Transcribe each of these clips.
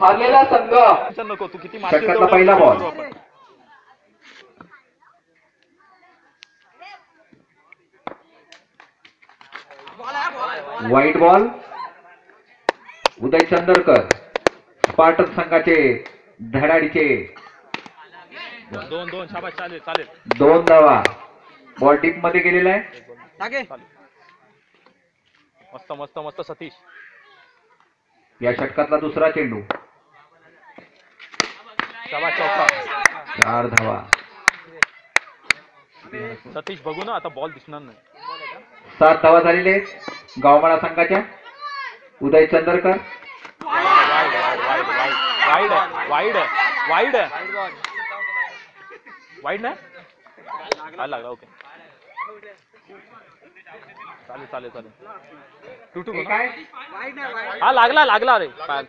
हारलेला संघ नको तू किती षटकातला पहिला ball. White ball. Uday Chandarkar Spartan संघाचे धडाडीचे 2-2 शाबास. चालेल चालेल. 2 धावा. बॉल टीप मध्ये गेलेला आहे. मस्त मस्त मस्त सतीश. या षटकातला दुसरा चेंडू. शाबास. चौका. 4 धावा. सतीश बघू ना आता बॉल दिसणार नाही. 7 धावा झालेले गावमाळा संघाच्या. Uday Chandarkar. Wide wide wide wide wide नाही लागला. ओके चालेल चालेल चालेल. 2-2 हा लागला लागला रे. शॉट.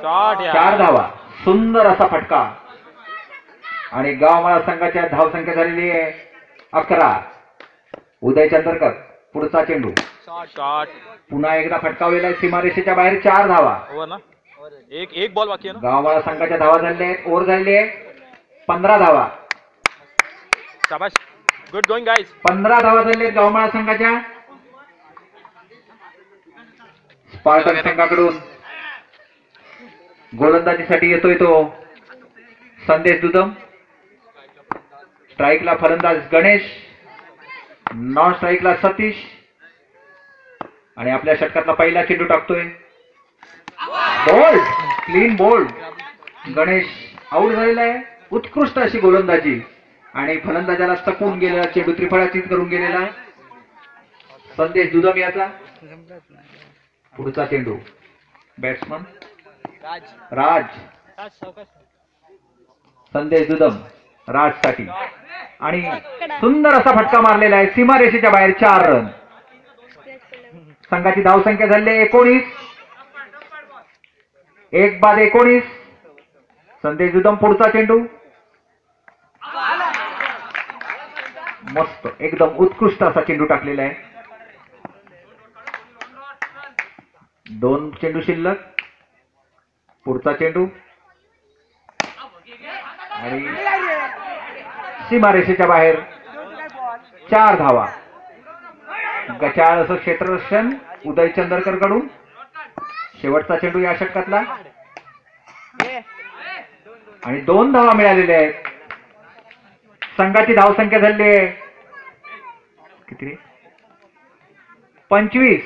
4 धावा. सुंदर असा फटका. आणि गावमाळा संघाच्या धावसंख्या झालेली आहे 11. उदय चंदरकर पुढचा चेंडू. शॉट. पुन्हा एकदा फटकावलेला आहे सीमारेषेच्या बाहेर. 4 धावा. हो ना. एक बॉल बाकी आहे ना. गावमाळा संघाच्या धावा झालेल्या आहेत. ओव्हर झालेली आहे 15 धावा. शाबास. Good going guys. 15 धावा झालेल्या आहेत गावमाळा संघाच्या. स्पार्टन संघाकडून गोलंदाजीसाठी येतोय तो संदेश दुदम. स्ट्राईकला फलंदाज गणेश. नॉन स्ट्राईकला सतीश. आणि आपल्या षटकातला पहिला चेंडू टाकतोय. Bowled. Clean bowled. Ganesh out झालेला आहे. उत्कृष्ट अशी गोलंदाजी. आणि फलंदाजाला चकून गेलेला चेंडू त्रिफळाचीत करून गेलेला आहे संदेश दुदम याचा. पुढचा चेंडू. बॅट्समन राज. संदेश दुदम राजसाठी. आणि सुंदर असा फटका मारलेला आहे सीमारेषेच्या बाहेर. 4 रन. संघाची धावसंख्या झाली 19. 1 बाद 19. संदेश दुदम पुढचा चेंडू. मस्त एकदम उत्कृष्ट असा चेंडू टाकलेला आहे. 2 चेंडू शिल्लक. पुढचा चेंडू. आणि सीमारेषेच्या बाहेर 4 धावा. गचाळ असं क्षेत्ररक्षण उदय चंदरकर कडून. शेवटचा चेंडू या षटकातला. आणि 2 धावा मिळालेल्या आहेत. संघाची धावसंख्या झाली आहे किती 25.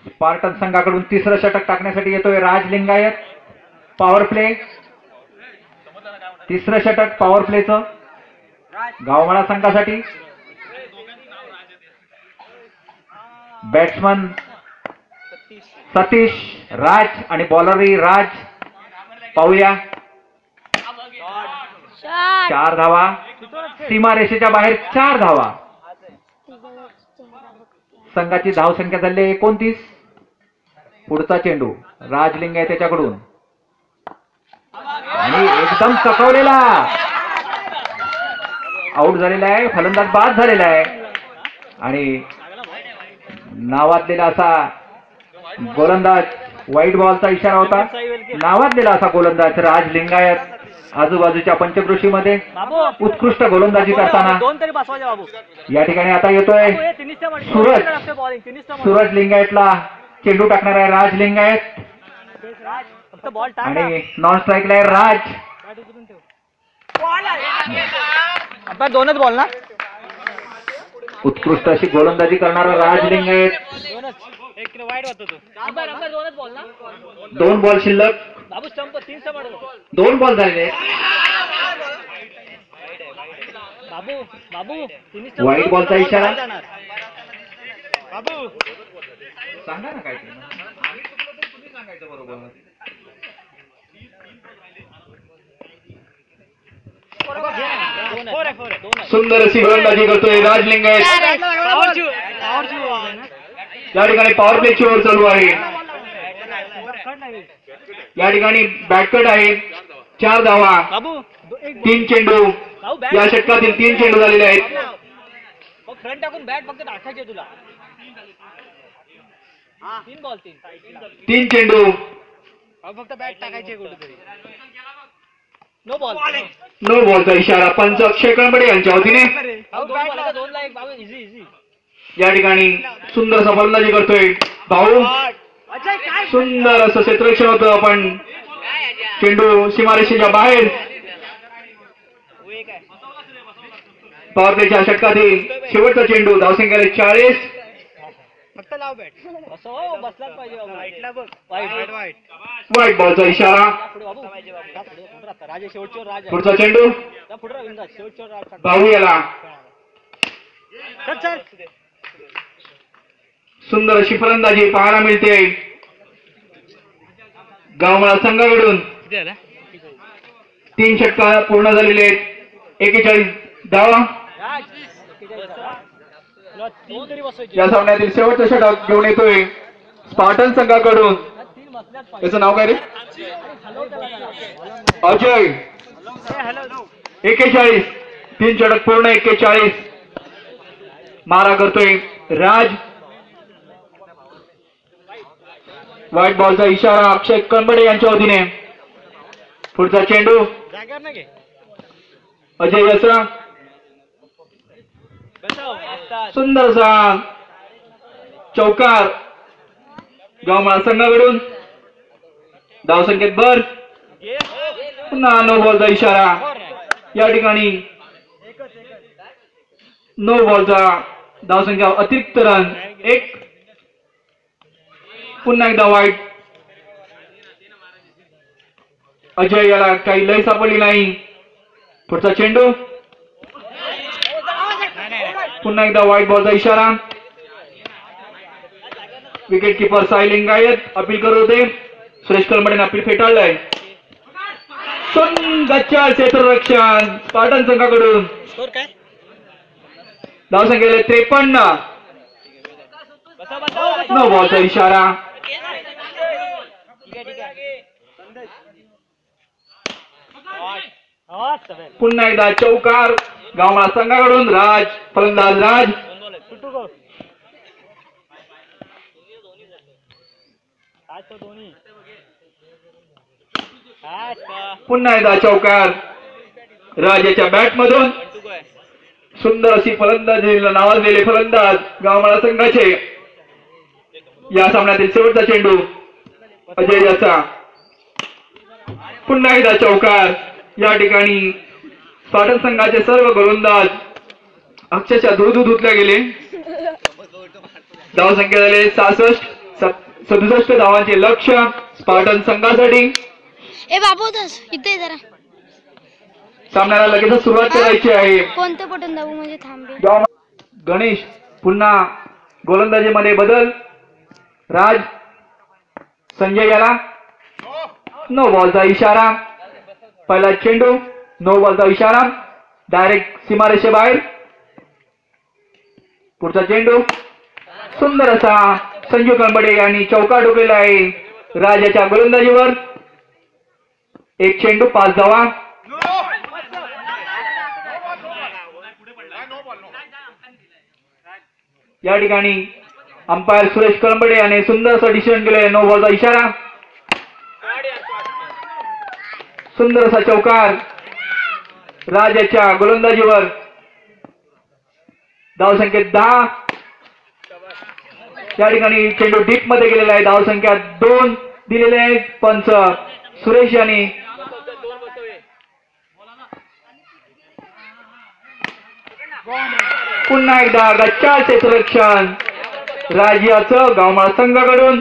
स्पार्टन संघाकडून तिसरं षटक टाकण्यासाठी येतोय राज लिंगायत. Power play. तिसरं षटक पॉवर प्लेचं गावमाळा संघासाठी. बॅट्समन सतीश. राज आणि बॉलरही राज. पाहूया. 4 धावा. सीमारेषेच्या बाहेर 4 धावा. संघाची धावसंख्या झाली 29. पुढचा चेंडू राजलिंग आहे त्याच्याकडून. आणि एकदम चकवलेला. आऊट झालेला आहे. फलंदाज बाद झालेला आहे. आणि नावाजलेला असा गोलंदाज. व्हाईट बॉलचा इशारा होता. नावाजलेला असा गोलंदाज राज लिंगायत. आजूबाजूच्या पंचक्रोशीमध्ये उत्कृष्ट गोलंदाजी करताना या ठिकाणी आता येतोय सूरज लिंगायतला चेंडू टाकणार आहे राज लिंगायत. आणि नॉन स्ट्राईकला आहे राज. 2च बॉल ना. उत्कृष्ट अशी गोलंदाजी करणारा राज लिंगायत. 2 बॉल शिल्लक. 2 बॉल झालेले. व्हाईट बॉलचा इशारा. सांगा ना काय सांगायचं बरोबर. सुंदर अशी गोलंदाजी करतोय राज लिंगायत. या ठिकाणी पॉवर प्लेची ओव्हर चालू आहे. या ठिकाणी बॅटकट आहे. 4 धावा, बाबू 3 चेंडू. या षटकातील 3 चेंडू झालेले आहेत. फ्रंट टाकून बॅट फक्त टाकायचे तुला. 3 बॉल 3 चेंडू. फक्त बॅट टाकायचे कुठेतरी. No ball. नो बॉलचा इशारा पंच अक्षय कळंबडे यांच्या वतीने. 2 ला 1 बाबू. Easy easy. या ठिकाणी सुंदर असा फलंदाजी करतोय भाऊ. सुंदर असं क्षेत्ररक्षण होतं, पण चेंडू सीमारेषेच्या बाहेर. पॉवरप्लेच्या षटकातील शेवटचा चेंडू. धावसंख्या 40. फक्त लाव बॅट. असं बसलाच पाहिजे बाबू. वाईटला बघ. वाईट वाईट. व्हाईट बॉलचा इशारा. पुढे बाबू. राजा शेवटच्यावर राज आहे. पुढचा चेंडू पुढे विंदास शेवटच्यावर राज. भाऊ याला सुंदर अशी फलंदाजी पाहायला मिळते गावमाळा संघाकडून. 3 षटका पूर्ण झालेले आहेत. 41 धावा. या सामन्यातील शेवटचा षटक घेऊन येतोय स्पार्टन संघाकडून. त्याचं नाव काय रे? अजय. 41. 3 षटक पूर्ण. 41. मारा करतोय राज. व्हाईट बॉलचा इशारा अक्षय कळंबडे यांच्या वतीने. पुढचा चेंडू अजय यसरा. सुंदरसा चौकार गावमाळा संघाकडून. धावसंख्येत भर. पुन्हा नो बॉलचा इशारा. या ठिकाणी नो बॉलचा. धावसंख्या अतिरिक्त रन 1. पुन्हा एकदा वाईट. अजय याला काही लय सापडली नाही. पुढचा चेंडू पुन्हा एकदा व्हाईट बॉलचा इशारा. Wicket keeper Sai Lingayat appeal करत होते. सुरेश कळंबडेने अपील फेटाळलंय. गच्चा क्षेत्ररक्षण स्पार्टन संघाकडून. धावसंख्येला 53. नो बॉलचा इशारा. पुन्हा एकदा चौकार गावमाळा संघाकडून. राज फलंदाज राज. पुन्हा एकदा चौकार राजाच्या बॅट मधून. सुंदर अशी फलंदाजीला नावाजलेले फलंदाज गावमाळा संघाचे. या सामन्यातील शेवटचा चेंडू अजय याचा. पुन्हा एकदा चौकार. या ठिकाणी स्पार्टन संघाचे सर्व गोलंदाज अक्षरशः धुतल्या गेले. धावसंख्या झाले 67. 67 धावांचे लक्ष्य स्पार्टन संघासाठी. ए बाबू दास इथे जरा. सामन्याला लगेच सुरुवात करायची आहे. कोणतं बटन दाबू म्हणजे थांबे. गणेश पुन्हा गोलंदाजीमध्ये बदल. राज संजय याला. नो बॉलचा इशारा. पहिला चेंडू नो बॉलचा इशारा. डायरेक्ट सीमारेषेबाहेर. पुढचा चेंडू सुंदर असा संजू कळंबडे यांनी चौकार ठोकलेला आहे राजाच्या गोलंदाजीवर. 1 चेंडू 5 धावा. या ठिकाणी अंपायर सुरेश कळंबडे याने सुंदर असं डिसिजन केले. नो बॉलचा इशारा. सुंदर असा चौकार राजाच्या गोलंदाजीवर. धावसंख्येत 10. या ठिकाणी चेंडू डीप मध्ये गेलेला आहे. धावसंख्या 2 दिलेले आहेत. पंच सुरेश यांनी. पुन्हा एकदा गच्चा क्षेत्ररक्षण राज्याचं गावमाळा संघाकडून.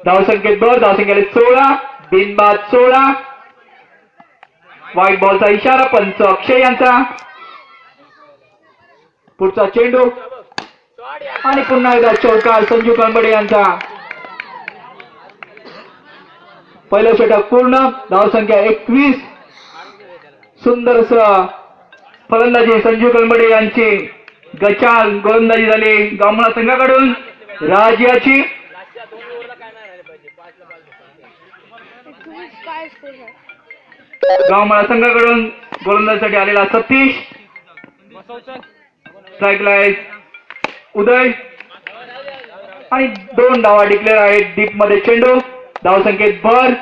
धावसंख्येत भर. धावसंख्या 16. बिनबाद 16. व्हाईट बॉलचा इशारा पंच अक्षय यांचा. पुढचा चेंडू आणि पुन्हा एकदा चौकार संजू कळंबडे यांचा. पहिलं षटक पूर्ण. धावसंख्या 21. सुंदर फलंदाजी संजू कळंबडे यांची. गचाल गोलंदाजी झाली गावमाळा संघाकडून. राज्याची काय स्कोर आहे? गावमाळा संघाकडून गोलंदाजीसाठी आलेला सतीश. बसव चल. स्ट्राईकला आहे उदय आणि 2 धावा डिक्लेअर आहेत. डीप मध्ये चेंडू. धावसंख्येत भर.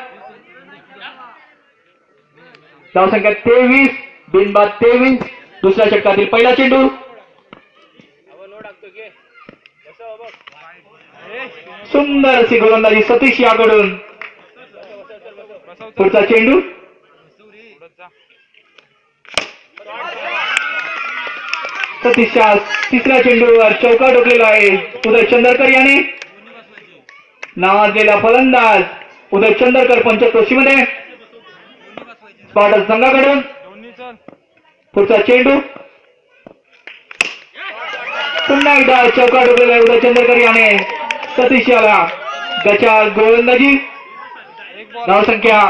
धावसंख्या 23. बिनबाद 23. दुसऱ्या षटकातील पहिला चेंडू. सुंदर अशी गोलंदाजी सतीश याकडून. पुढचा चेंडू. सतीशच्या तिसऱ्या चेंडूवर चौका ठोकलेला आहे उदय चंदरकर याने. नावाजलेला फलंदाज उदय चंदरकर पंचक्रोशीमध्ये. स्पार्टन संघाकडून पुढचा चेंडू. पुन्हा एकदा चौका ठोकलेला आहे उदय चंदरकर याने. सतीश याला गचा गोलंदाजी. धावसंख्या